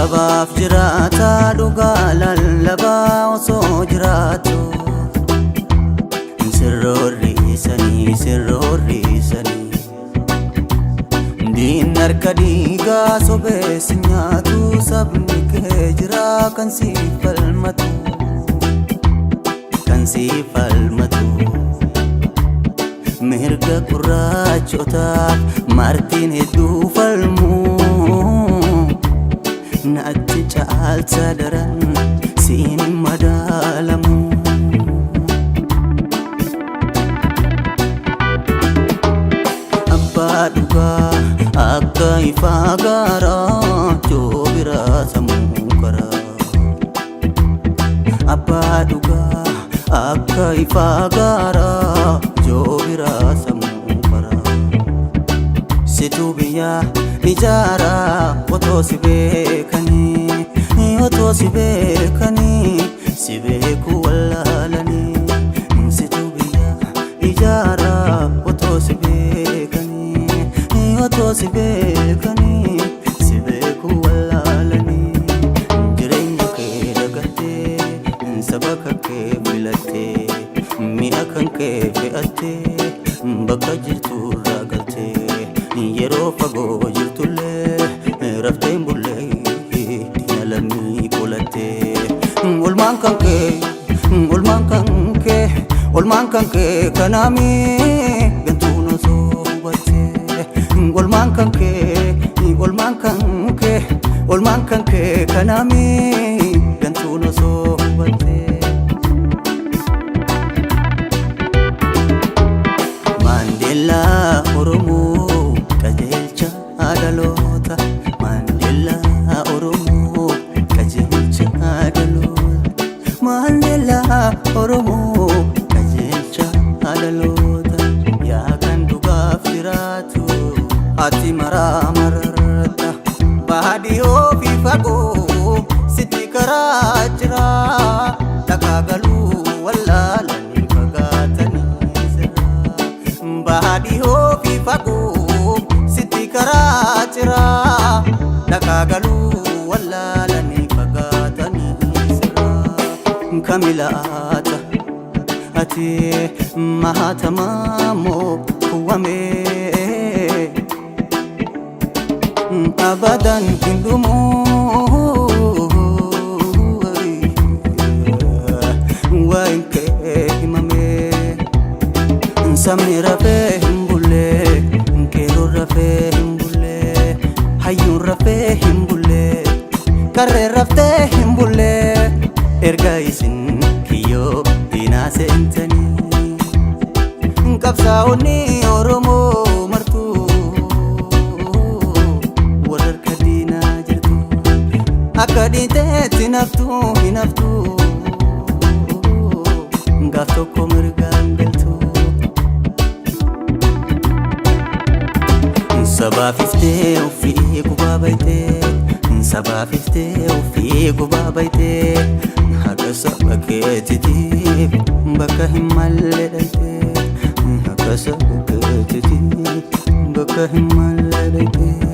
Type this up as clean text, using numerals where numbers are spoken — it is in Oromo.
sabaaf jiraata dhugaa lallabaa osoo jiraatu sirroorriisanii diin harka dhiigaa sobeessi nyaatu sabni kee jira kan siif falmatu mirga gurraachotaaf martiin hedduu falmu naatti caalcha daran siin hin madaalamu. Abbaa dhugaa akka ifaa gaaraa joo biraa sammuu karaa. Abbaa dhugaa akka ifaa gaaraa joo biraa sammuu karaa. Situ biyyaa ijaaraa otoo si beekanii si beeku wallaalanii. Situ biyyaa ijaaraa otoo si beekanii si beeku wallaalanii. Jireenya kee dagattee saba kan kee filattee mi'a kan kee fe'attee bakka jirturraa galtee yeroo fagoo jirtullee rafteen bullee diina lammii qolattee. Olmaan kan kee kanaamii gantuun osoo hubattee. Olmaan kan kee kanaamii gantuun osoo hubattee. Maandeellaa Oromoo qajeelcha dhaloota. Maandeellaa Oromoo qajeelcha dhaloota. Maandeellaa Oromoo qajeelcha dhaloota. Yaa kan dhugaaf jiraatu ati maraa mararta. Baadiyoo fi fagoo sitti karaa jira. Dhagaa galuu wallaalanii fagaatanii jira. Baadiyoo fi fagoo sitti karaa jira. Dhagaa galuu wallaalanii fagaatanii jira. Kamilaata ati mahatamaa moo kuwamee abadan hindumu wain kee himamee. Sabni rafee hin bulle keeroo rafee hin bulle hayyuun rafee hin bulle karree raftee hin bulle erga isin kiyyoo diinaa seentanii. Qabsaa'onni Oromoo martuu warra diinaa jirtu akka dhiiteetti hin haftu gaaf tokko mirgaan galtu. Sabaaf iftee ofii gubaa baytee haqa saba keetiitiif bakka hin malle dhaytee. Haqa saba keetiitiif bakka hin malle dhaytee.